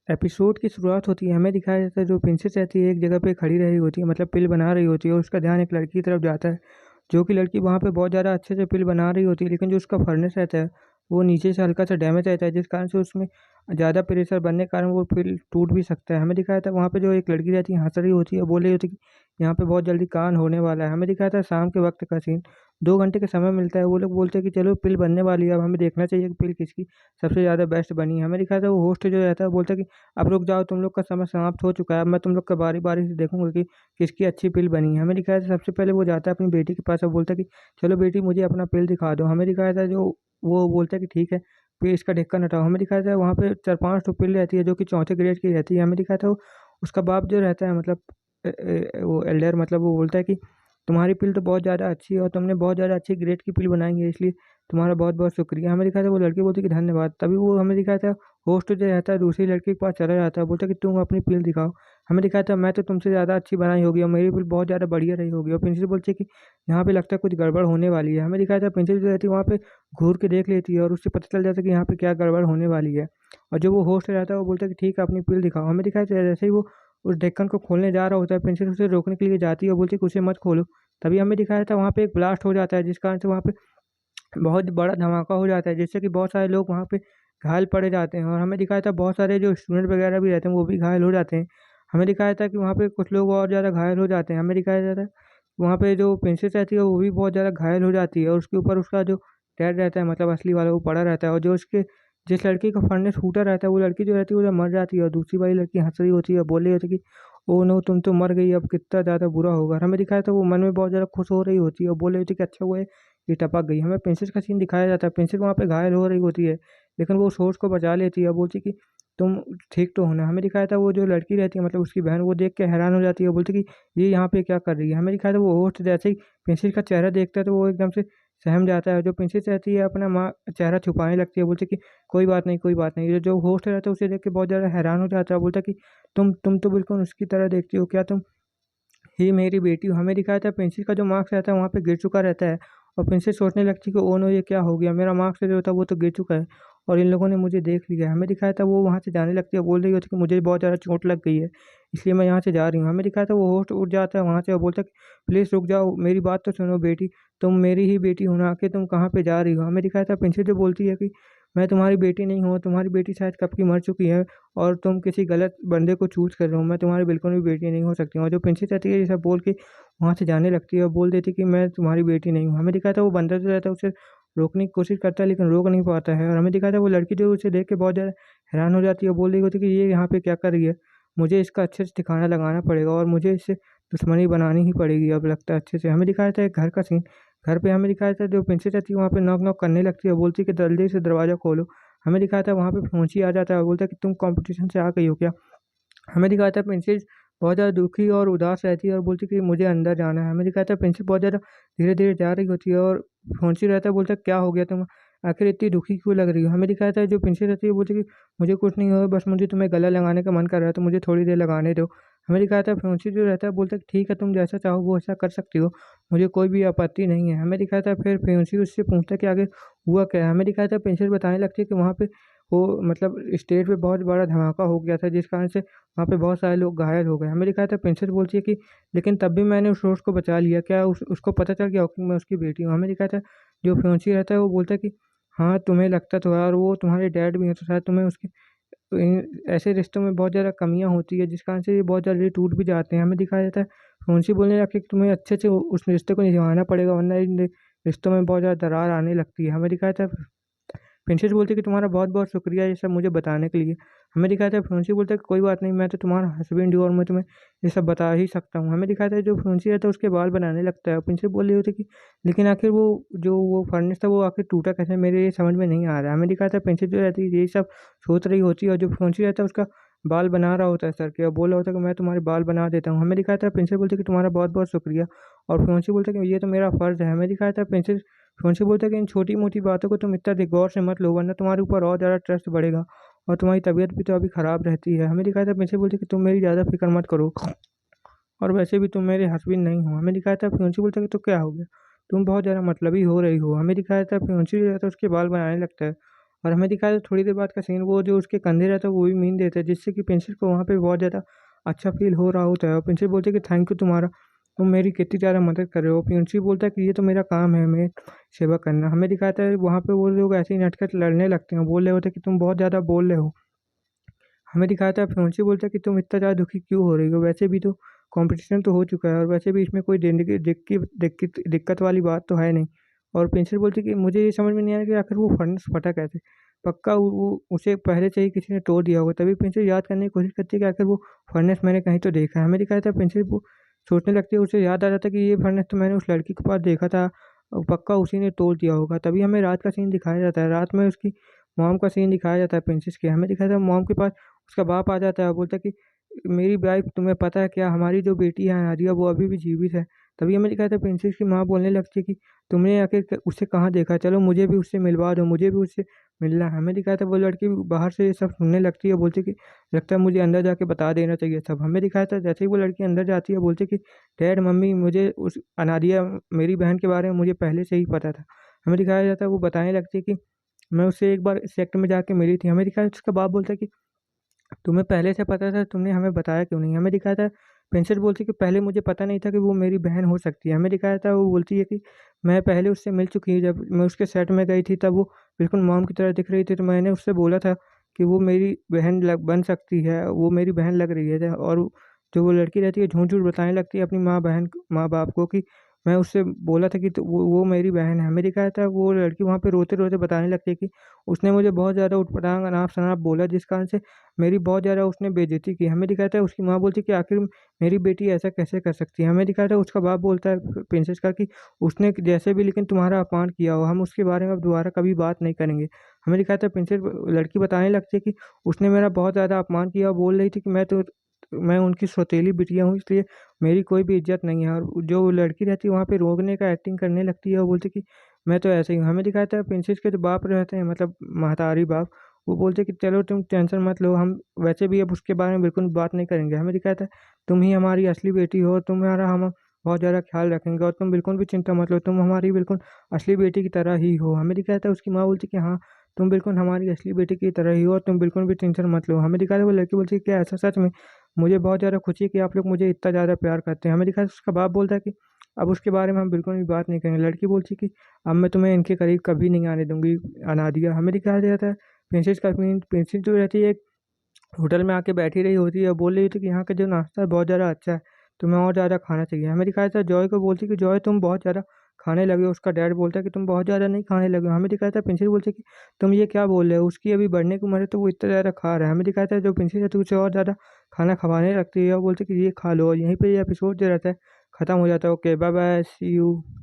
Episode की शुरुआत होती है, हमें दिखाया जाता है जो प्रिंसेस रहती है एक जगह पे खड़ी रही होती है, मतलब पिल बना रही होती है और उसका ध्यान एक लड़की की तरफ जाता है। जो कि लड़की वहाँ पे बहुत ज़्यादा अच्छे से पिल बना रही होती है, लेकिन जो उसका फर्नेस रहता है वो नीचे से हल्का सा डैमेज रहता है, जिस कारण से उसमें ज़्यादा प्रेशर बनने के कारण वो पिल टूट भी सकता है। हमें दिखाया था वहाँ पे जो एक लड़की रहती है हंस रही होती है, बोल रही होती है कि यहाँ पे बहुत जल्दी कांड होने वाला है। हमें दिखाया था शाम के वक्त का सीन, 2 घंटे का समय मिलता है। वो लोग बोलते हैं कि चलो पिल बनने वाली है, अब हमें देखना चाहिए कि पिल किसकी सबसे ज़्यादा बेस्ट बनी है। हमें दिखाया था वो होस्ट जो रहता है वो बोलता है कि अब रुक जाओ, तुम लोग का समय समाप्त हो चुका है, अब मैं तुम लोग का बारी बारी से देखूंगा कि किसकी अच्छी पिल बनी है। हमें दिखाया था सबसे पहले वो जाता है अपनी बेटी के पास और बोलता है कि चलो बेटी मुझे अपना पिल दिखा दो। हमें दिखाया था जो वो बोलता है कि ठीक है, फिर इसका ढक्कन हटाओ। हमें दिखाया था वहाँ पे 4-5 पिल रहती है जो कि चौथे ग्रेड की रहती है। हमें दिखाया था उसका बाप जो रहता है, मतलब वो एल्डर, मतलब वो बोलता है कि तुम्हारी पिल तो बहुत ज़्यादा अच्छी है और तुमने बहुत ज़्यादा अच्छी ग्रेड की पिल बनाई है, इसलिए तुम्हारा बहुत बहुत शुक्रिया। हमें दिखाया था वो लड़की बोलती है कि धन्यवाद। तभी वो हमें दिखाया था होस्ट जो रहता है दूसरी लड़की के पास चला जाता है, बोलता है कि तुम अपनी पिल दिखाओ। हमें दिखाया था मैं तो तुमसे ज़्यादा अच्छी बनाई होगी और मेरी पिल बहुत ज़्यादा बढ़िया रही होगी। और प्रिंसिपल बोलती है कि यहाँ पे लगता है कुछ गड़बड़ होने वाली है। हमें दिखाया था प्रिंसिपल जो रहती है वहाँ पे घूर के देख लेती है और उससे पता चल जाता है कि यहाँ पे क्या गड़बड़ होने वाली है। और जो वो होस्ट रहता है वो बोलता है कि ठीक है अपनी पिल दिखाओ। हमें दिखाया था जैसे ही वो उस ढक्कन को खोलने जा रहा होता है, प्रिंसिपल उसे रोकने के लिए जाती है और बोलती है कि उसे मत खोलो। तभी हमें दिखाया था वहाँ पे एक ब्लास्ट हो जाता है, जिस कारण से वहाँ पे बहुत बड़ा धमाका हो जाता है, जिससे कि बहुत सारे लोग वहाँ पे घायल पड़ जाते हैं। और हमें दिखाया था बहुत सारे जो स्टूडेंट वगैरह भी रहते हैं वो भी घायल हो जाते हैं। हमें दिखाया था कि वहाँ पे कुछ लोग और ज़्यादा घायल हो जाते हैं। हमें दिखाया जाता है वहाँ पे जो प्रिंसेस रहती है वो भी बहुत ज़्यादा घायल हो जाती है और उसके ऊपर उसका जो डैड रहता है, मतलब असली वाला, वो पड़ा रहता है। और जो उसके जिस लड़की का फर्नेस फूटा रहता है वो लड़की जो रहती है वो जब मर जाती है और दूसरी वाली लड़की हंस रही होती है, बोल रही होती है कि ओ नो तुम तो मर गई, अब कितना ज़्यादा बुरा होगा। और हमें दिखाया था वो मन में बहुत ज़्यादा खुश हो रही होती है और बोल रही होती है कि अच्छा हुआ है ये टपक गई। हमें प्रिंसेस का सीन दिखाया जाता है, प्रिंसेस वहाँ पे घायल हो रही होती है, लेकिन वो सोर्स को बचा लेती है, बोलती कि तुम ठीक तो होना। हमें दिखाया था वो जो लड़की रहती है, मतलब उसकी बहन, वो देख के हैरान हो जाती है, बोलती कि ये यहाँ पे क्या कर रही है। हमें दिखाया था वो होस्ट जैसे ही प्रिंसेस का चेहरा देखता है तो वो एकदम से सहम जाता है। जो प्रिंसेस रहती है अपना माँ चेहरा छुपाने लगती है, बोलती कि कोई बात नहीं कोई बात नहीं। जो होस्ट रहता है उसे देख के बहुत ज़्यादा हैरान हो जाता है, बोलता कि तुम तो बिल्कुल उसकी तरह देखती हो, क्या तुम ही मेरी बेटी हो। हमें दिखाया था प्रिंसेस का जो मार्क्स रहता है वहाँ पे गिर चुका रहता है और प्रिंसेस सोचने लगती है कि ओ नो ये क्या हो गया, मेरा मार्क्स जो था वो तो गिर चुका है और इन लोगों ने मुझे देख लिया है। हमें दिखाया था वो वहाँ से जाने लगती है, बोल रही होती है कि मुझे बहुत ज़्यादा चोट लग गई है इसलिए मैं यहाँ से जा रही हूँ। हमें दिखाया था वो होस्ट उठ जाता है वहाँ से और बोलता है कि प्लीज़ रुक जाओ, मेरी बात तो सुनो बेटी, तुम मेरी ही बेटी हो ना, आखिर तुम कहाँ पे जा रही हो। हमें दिखाया था प्रिंसेस जो बोलती है कि मैं तुम्हारी बेटी नहीं हूँ, तुम्हारी बेटी शायद कब की मर चुकी है और तुम किसी गलत बंदे को चूज़ कर रहे हो, मैं तुम्हारी बिल्कुल भी बेटी नहीं हो सकती हूँ। और जो प्रिंसेस रहती है ये सब बोल के वहाँ से जाने लगती है और बोल देती है कि मैं तुम्हारी बेटी नहीं हूँ। हमें दिखाया था वो बंदर जो रहता है उसे रोकने की कोशिश करता है लेकिन रोक नहीं पाता है। और हमें दिखाया था वो लड़की जो उसे देख के बहुत ज़्यादा हैरान हो जाती है और बोल रही होती है कि ये यहाँ पे क्या कर रही है, मुझे इसका अच्छे से ठिकाना लगाना पड़ेगा और मुझे इससे दुश्मनी बनानी ही पड़ेगी अब लगता है अच्छे से। हमें दिखाया था एक घर का सीन, घर पे हमें दिखाया था जो प्रिंसेस रहती है वहाँ पे नॉक नॉक करने लगती है, बोलती है कि जल्दी से दरवाज़ा खोलो। हमें दिखाया था वहाँ पे फोंची आ जाता है और बोलता है कि तुम कंपटीशन से आ गई हो क्या। हमें दिखाया था प्रिंसेस बहुत ज़्यादा दुखी और उदास रहती है और बोलती है कि मुझे अंदर जाना है। हमें दिखाया था प्रिंसेस बहुत ज़्यादा धीरे-धीरे जा रही होती है और फ़ोंसी रहता है, बोलता है क्या हो गया तुम? आखिर इतनी दुखी क्यों लग रही हो? हमें दिखाया था जो प्रिंसेस रहती है बोलती है कि मुझे कुछ नहीं हुआ, बस मुझे तुम्हें गला लगाने का मन कर रहा है तो मुझे थोड़ी देर लगाने दो। हमें दिखाया था फ़ोंसी जो रहता है बोलता है कि ठीक है तुम जैसा चाहो वो ऐसा कर सकती हो, मुझे कोई भी आपत्ति नहीं है। हमें दिखाया था फिर फ़ोंसी उससे पूछता है कि आगे हुआ क्या है? हमें दिखाया था प्रिंसेस बताने लगती है कि वहाँ पे वो मतलब स्टेज पे बहुत बड़ा धमाका हो गया था जिस कारण से वहाँ पे बहुत सारे लोग घायल हो गए। हमें दिखाया था प्रिंसेस बोलती है कि लेकिन तब भी मैंने उस रोज़ को बचा लिया, क्या उसको पता चल गया हो कि मैं उसकी बेटी हूँ? हमें दिखाया था जो फ्योंसी रहता है वो बोलता है कि हाँ, तुम्हें लगता तो है और वो तुम्हारे डैड भी हैं तो शायद तुम्हें उसके इन ऐसे रिश्तों में बहुत ज़्यादा कमियाँ होती है जिस कारण से ये बहुत जल्दी टूट भी जाते हैं। हमें दिखाया जाता है फ्योंसी बोलने लगती है कि तुम्हें अच्छे से उस रिश्ते को निभाना पड़ेगा वरना इन रिश्तों में बहुत ज़्यादा दरार आने लगती है। हमें दिखाया था प्रिंसेस बोलती है कि तुम्हारा बहुत-बहुत शुक्रिया ये सब मुझे बताने के लिए। हमें दिखाया था फ्योंसी बोलता है कि कोई बात नहीं, मैं तो तुम्हारा हस्बैंड हूँ और मैं तुम्हें ये सब बता ही सकता हूँ। हमें दिखाया था जो फ्योंसी रहता है उसके बाल बनाने लगता है और प्रिंसेस बोल रही होती है कि लेकिन आखिर वो जो वो फर्नेस था वो आखिर टूटा कैसे, मेरे ये समझ में नहीं आ रहा है। हमें दिखाया था प्रिंसेस जो रहती है यही सब सोच रही होती है और जो फ्योंसी रहता है उसका बाल बना रहा होता है सर के और बोल रहा होता है कि मैं तुम्हारे बाल बना देता हूँ। हमें दिखाया था प्रिंसेस बोलती है कि तुम्हारा बहुत-बहुत शुक्रिया और फ्योंसी बोलता है कि ये तो मेरा फ़र्ज़ है। हमें दिखाया था प्रिंसेस उनसे बोलता है कि इन छोटी-मोटी बातों को तुम इतना गौर से मत लो वरना तुम्हारे ऊपर और ज़्यादा ट्रस्ट बढ़ेगा और तुम्हारी तबीयत भी तो अभी ख़राब रहती है। हमें दिखाया था प्रिंसिपल बोलती है कि तुम मेरी ज़्यादा फ़िक्र मत करो और वैसे भी तुम मेरे हस्बैंड नहीं हो। हमें दिखाया था प्रिंसिपल बोलता है कि तो क्या हो गया? तुम बहुत ज़्यादा मतलबी हो रही हो। हमें दिखाया था प्रिंसिपल जो है उसके बाल बनाने लगता है और हमें दिखाया थोड़ी देर बाद का सीन, वो जो उसके कंधे रहता है वो भी मीन देता है, जिससे कि प्रिंसेस को वहाँ पे बहुत ज़्यादा अच्छा फील हो रहा होता है। और प्रिंसेस बोलते हैं कि थैंक यू तुम्हारा, तुम मेरी कितनी ज़्यादा मदद कर रहे हो। प्रिंसिस बोलता है कि ये तो मेरा काम है, मैं सेवा करना। हमें दिखाता है वहाँ पे वो लोग ऐसे ही नटखट लड़ने लगते हैं, बोल रहे होते हैं कि तुम बहुत ज़्यादा बोल रहे हो। हमें दिखाया था फ्योंसी बोलता है कि तुम इतना ज़्यादा दुखी क्यों हो रही हो, वैसे भी तो कंपटीशन तो हो चुका है और वैसे भी इसमें कोई दिक्कत वाली बात तो है नहीं। और प्रिंसिपल बोलती है कि मुझे ये समझ में नहीं आया कि आखिर वो फर्नेस फटा कैसे, पक्का वो उसे पहले से ही किसी ने तोड़ दिया होगा। तभी प्रिंसिपल याद करने की कोशिश करती है कि आखिर वो फर्नेस मैंने कहीं तो देखा है। हमें दिखाया था प्रिंसिपल वो सोचने लगती है, उसे याद आ जाता है कि ये फर्नेस तो मैंने उस लड़की के पास देखा था और पक्का उसी ने तोड़ दिया होगा। तभी हमें रात का सीन दिखाया जाता है, रात में उसकी मॉम का सीन दिखाया जाता है प्रिंसेस के। हमें दिखाया था मॉम के पास उसका बाप आ जाता है और बोलता है कि मेरी वाइफ, तुम्हें पता है क्या, हमारी जो बेटी है नादिया वो अभी भी जीवित है। तभी हमें दिखाया था प्रिंसेस की माँ बोलने लगती है कि तुमने आखिर उसे कहाँ देखा, चलो मुझे भी उससे मिलवा दो, मुझे भी उससे मिलना है। हमें दिखाया था वो लड़की बाहर से ये सब सुनने लगती है, बोलती कि लगता है मुझे अंदर जाके बता देना चाहिए सब। हमें दिखाया था जैसे ही वो लड़की अंदर जाती है बोलती कि डैड मम्मी, मुझे उस अनादिया मेरी बहन के बारे में मुझे पहले से ही पता था। हमें दिखाया जाता है वो बताने लगती है कि मैं उससे एक बार सेक्टर में जाके मिली थी। हमें दिखाया उसका बाप बोलता है कि तुम्हें पहले से पता था, तुमने हमें बताया क्यों नहीं। हमें दिखाया था प्रिंसेस बोलती कि पहले मुझे पता नहीं था कि वो मेरी बहन हो सकती है। हमें दिखाया था वो बोलती है कि मैं पहले उससे मिल चुकी हूँ, जब मैं उसके सेट में गई थी तब वो बिल्कुल मॉम की तरह दिख रही थी, तो मैंने उससे बोला था कि वो मेरी बहन बन सकती है, वो मेरी बहन लग रही है। और जो वो लड़की रहती है झूठ झूठ बताने लगती है अपनी माँ बाप को कि मैं उससे बोला था कि तो वो मेरी बहन है। हमें दिखाया था वो लड़की वहाँ पे रोते रोते बताने लगती है कि उसने मुझे बहुत ज़्यादा उटपटांग अनाप शनाप बोला, जिस कारण से मेरी बहुत ज़्यादा उसने बेइज्जती की। हमें दिखाया था उसकी माँ बोलती कि आखिर मेरी बेटी ऐसा कैसे कर सकती है। हमें दिखाया था उसका बाप बोलता है प्रिंसेस का कि उसने जैसे भी लेकिन तुम्हारा अपमान किया हो, हम उसके बारे में अब दोबारा कभी बात नहीं करेंगे। हमें दिखाया था प्रिंसेस लड़की बताने लगती है कि उसने मेरा बहुत ज़्यादा अपमान किया और बोल रही थी कि मैं उनकी सौतेली बिटिया हूँ, इसलिए मेरी कोई भी इज्जत नहीं है। और जो लड़की रहती है वहाँ पे रोकने का एक्टिंग करने लगती है और बोलती कि मैं तो ऐसे ही हूँ। हमें दिखाया था प्रिंसेस के जो बाप रहते हैं, मतलब महतारी बाप, वो बोलते कि चलो तुम टेंशन मत लो, हम वैसे भी अब उसके बारे में बिल्कुल बात नहीं करेंगे। हमें दिखाया था तुम ही हमारी असली बेटी हो, तुम्हारा हम बहुत ज़्यादा ख्याल रखेंगे और तुम बिल्कुल भी चिंता मत लो, तुम हमारी बिल्कुल असली बेटी की तरह ही हो। हमें दिखाया था उसकी माँ बोलती कि हाँ, तुम बिल्कुल हमारी असली बेटी की तरह ही हो और तुम बिल्कुल भी टेंशन मत लो। हमें दिखाया था वो लड़की बोलती है क्या ऐसा सच में, मुझे बहुत ज़्यादा खुशी है कि आप लोग मुझे इतना ज़्यादा प्यार करते हैं। हमें दिखाया उसका बाप बोलता है कि अब उसके बारे में हम बिल्कुल भी बात नहीं करेंगे। लड़की बोलती कि अब मैं तुम्हें इनके करीब कभी नहीं आने दूंगी अनादिया। हमें दिखाया जाता है प्रिंसेस जो रहती है एक होटल में आके बैठी रही होती है और बोल रही होती है कि यहाँ का जो नाश्ता है बहुत ज़्यादा अच्छा है, तुम्हें और ज़्यादा खाना चाहिए। हमें दिखाया था जॉय को बोलती कि जॉय तुम बहुत ज़्यादा खाने लगे हो। उसका डैड बोलता है कि तुम बहुत ज़्यादा नहीं खाने लगे हो। हमें दिखाया था प्रिंसेस बोलती है कि तुम ये क्या बोल रहे हो, उसकी अभी बढ़ने की उम्र है तो वो इतना ज़्यादा खा रहा है। हमें दिखाया था जो प्रिंसेस है तो उसे और ज़्यादा खाना खवाने लगती है और बोलती है कि ये खा लो, और यहीं पर ये एपिसोड जो रहता है ख़त्म हो जाता है। Okay bye bye, see you.